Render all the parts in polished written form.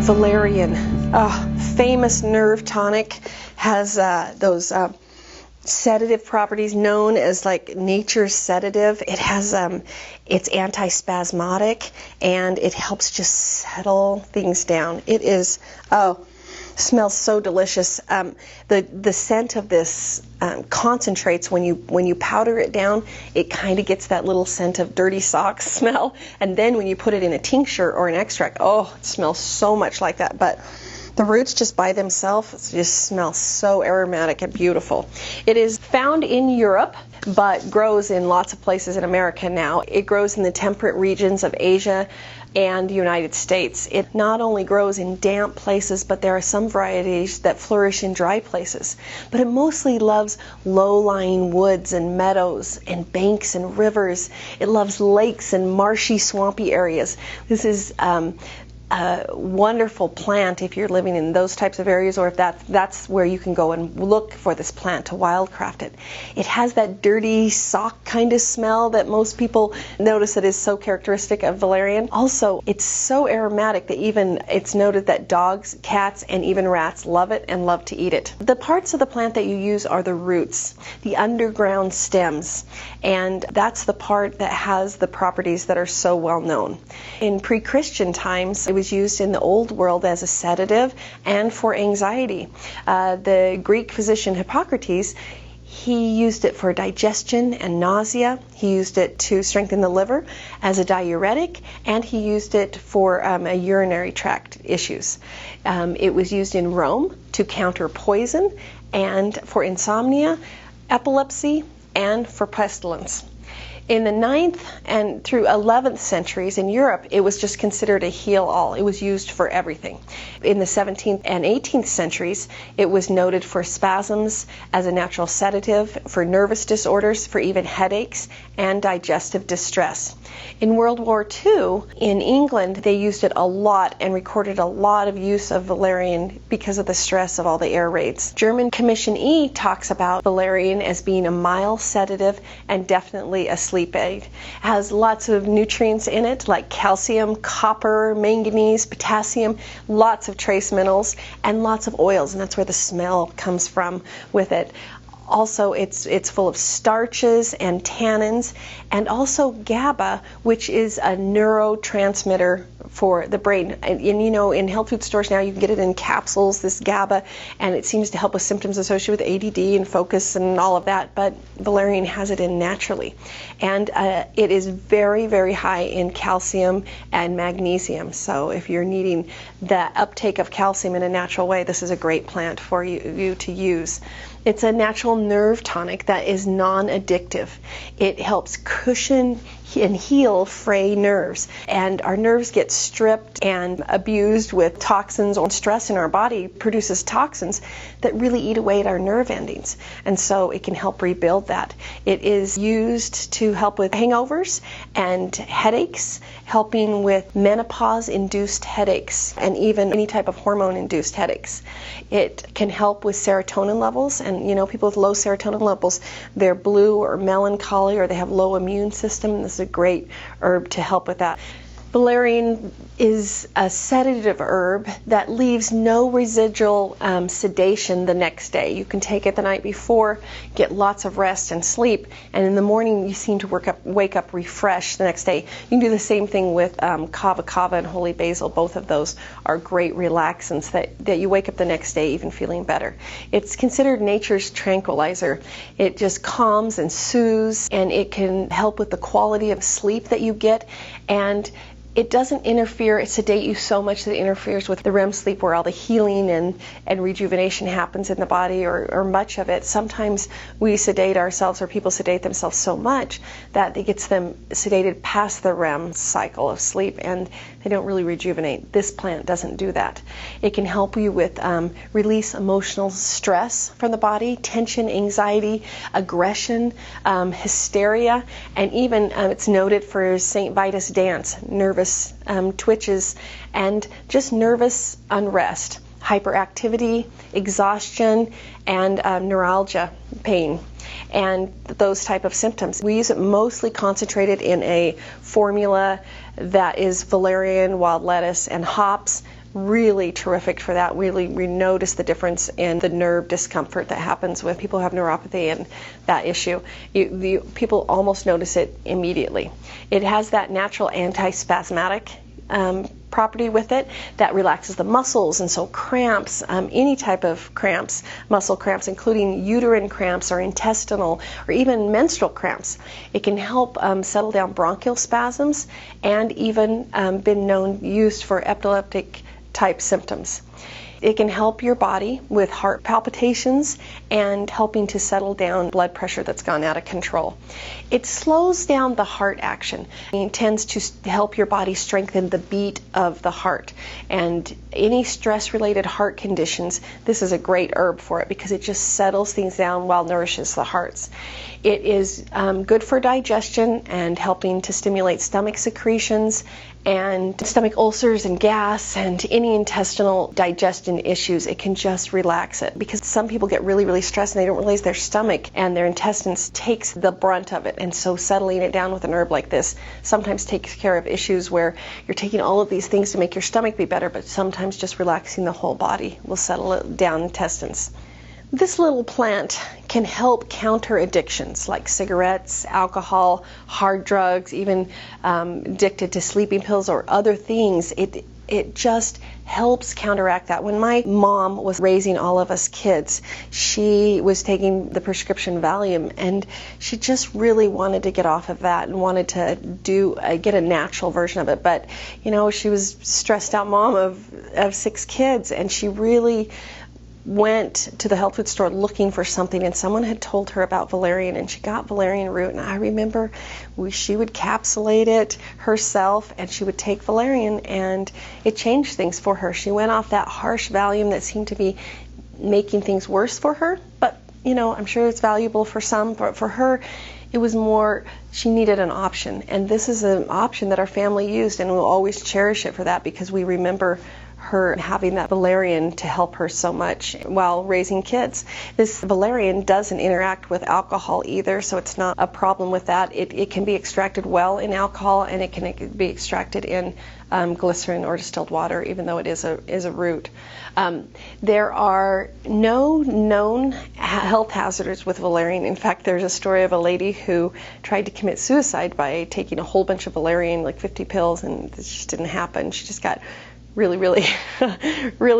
Valerian, famous nerve tonic, has those sedative properties known as like nature's sedative. It has it's antispasmodic, and it helps just settle things down. It is smells so delicious. The scent of this concentrates when you powder it down. It kind of gets that little scent of dirty socks smell, and then when you put it in a tincture or an extract, it smells so much like that. But the roots just by themselves just smell so aromatic and beautiful. It is found in Europe, but grows in lots of places in America now. It grows in the temperate regions of Asia and the United States. It not only grows in damp places, but there are some varieties that flourish in dry places. But it mostly loves low-lying woods and meadows and banks and rivers. It loves lakes and marshy, swampy areas. This is a wonderful plant if you're living in those types of areas, or if that's where you can go and look for this plant to wildcraft it. It has that dirty sock kind of smell that most people notice that is so characteristic of valerian. Also, it's so aromatic that even it's noted that dogs, cats, and even rats love it and love to eat it. The parts of the plant that you use are the roots, the underground stems, and that's the part that has the properties that are so well known. In pre-Christian times, it was used in the old world as a sedative and for anxiety. The Greek physician Hippocrates, he used it for digestion and nausea. He used it to strengthen the liver as a diuretic, and he used it for a urinary tract issues. It was used in Rome to counter poison and for insomnia, epilepsy, and for pestilence. In the 9th and through 11th centuries in Europe, it was just considered a heal-all. It was used for everything. In the 17th and 18th centuries, it was noted for spasms as a natural sedative, for nervous disorders, for even headaches, and digestive distress. In World War II, in England, they used it a lot and recorded a lot of use of valerian because of the stress of all the air raids. German Commission E talks about valerian as being a mild sedative and definitely a sleep aid. It has lots of nutrients in it like calcium, copper, manganese, potassium, lots of trace minerals, and lots of oils, and that's where the smell comes from with it. Also, it's full of starches and tannins, and also GABA, which is a neurotransmitter for the brain. And you know, in health food stores now, you can get it in capsules, this GABA, and it seems to help with symptoms associated with ADD and focus and all of that, but valerian has it in naturally. And it is very, very high in calcium and magnesium, so if you're needing the uptake of calcium in a natural way, this is a great plant for you to use. It's a natural nerve tonic that is non-addictive. It helps cushion and heal fray nerves. And our nerves get stripped and abused with toxins, or stress in our body produces toxins that really eat away at our nerve endings. And so it can help rebuild that. It is used to help with hangovers and headaches, helping with menopause-induced headaches and even any type of hormone-induced headaches. It can help with serotonin levels, and you know, people with low serotonin levels, they're blue or melancholy, or they have low immune system. This is a great herb to help with that. Valerian is a sedative herb that leaves no residual sedation the next day. You can take it the night before, get lots of rest and sleep, and in the morning you seem to wake up refreshed the next day. You can do the same thing with kava and holy basil. Both of those are great relaxants that you wake up the next day even feeling better. It's considered nature's tranquilizer. It just calms and soothes, and it can help with the quality of sleep that you get, and it doesn't sedate you so much that it interferes with the REM sleep where all the healing and rejuvenation happens in the body, or much of it. Sometimes we sedate ourselves, or people sedate themselves so much that it gets them sedated past the REM cycle of sleep and they don't really rejuvenate. This plant doesn't do that. It can help you with release emotional stress from the body, tension, anxiety, aggression, hysteria, and even it's noted for St. Vitus dance, nervous twitches, and just nervous unrest, hyperactivity, exhaustion, and neuralgia, pain, and those type of symptoms. We use it mostly concentrated in a formula that is valerian, wild lettuce, and hops, really terrific for that. Really, we notice the difference in the nerve discomfort that happens with people who have neuropathy and that issue. People almost notice it immediately. It has that natural anti-spasmodic property with it that relaxes the muscles, and so cramps, any type of cramps, muscle cramps, including uterine cramps or intestinal or even menstrual cramps. It can help settle down bronchial spasms, and even been used for epileptic type symptoms. It can help your body with heart palpitations and helping to settle down blood pressure that's gone out of control. It slows down the heart action. It tends to help your body strengthen the beat of the heart. And any stress-related heart conditions, this is a great herb for it because it just settles things down while nourishes the hearts. It is good for digestion and helping to stimulate stomach secretions and stomach ulcers and gas and any intestinal digestion issues. It can just relax it, because some people get really, really stressed and they don't realize their stomach and their intestines takes the brunt of it. And so settling it down with an herb like this sometimes takes care of issues where you're taking all of these things to make your stomach be better, but sometimes just relaxing the whole body will settle it down intestines. This little plant can help counter addictions like cigarettes, alcohol, hard drugs, even addicted to sleeping pills or other things. It just helps counteract that. When my mom was raising all of us kids, she was taking the prescription Valium, and she just really wanted to get off of that and wanted to get a natural version of it. But she was stressed out mom of 6 kids, and she really went to the health food store looking for something, and someone had told her about valerian, and she got valerian root. And I remember she would capsulate it herself, and she would take valerian, and it changed things for her. She went off that harsh Valium that seemed to be making things worse for her, but I'm sure it's valuable for some, but for her it was more, she needed an option, and this is an option that our family used, and we'll always cherish it for that, because we remember her having that valerian to help her so much while raising kids. This valerian doesn't interact with alcohol either, so it's not a problem with that. It can be extracted well in alcohol, and it can be extracted in glycerin or distilled water, even though it is a root. There are no known health hazards with valerian. In fact, there's a story of a lady who tried to commit suicide by taking a whole bunch of valerian, like 50 pills, and it just didn't happen. She just got really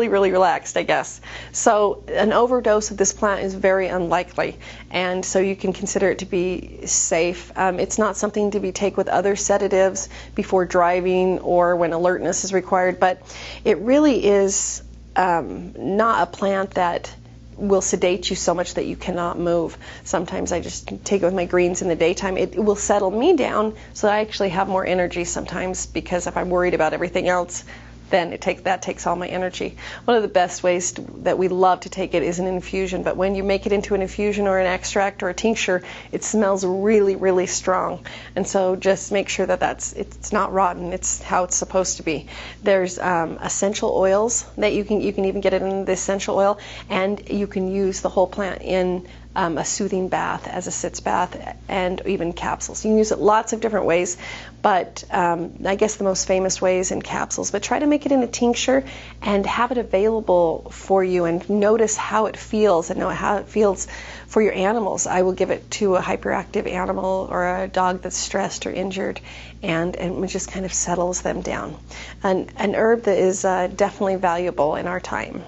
relaxed, I guess. So an overdose of this plant is very unlikely, and so you can consider it to be safe. It's not something to be taken with other sedatives before driving or when alertness is required, but it really is not a plant that will sedate you so much that you cannot move. Sometimes I just take it with my greens in the daytime. It will settle me down so I actually have more energy sometimes, because if I'm worried about everything else, then that takes all my energy. One of the best ways that we love to take it is an infusion, but when you make it into an infusion or an extract or a tincture, it smells really, really strong. And so just make sure that it's not rotten. It's how it's supposed to be. There's essential oils that you can even get it in the essential oil, and you can use the whole plant in a soothing bath, as a sitz bath, and even capsules. You can use it lots of different ways, but I guess the most famous way is in capsules. But try to make it in a tincture and have it available for you, and notice how it feels, and know how it feels for your animals. I will give it to a hyperactive animal or a dog that's stressed or injured, and it just kind of settles them down. An herb that is definitely valuable in our time.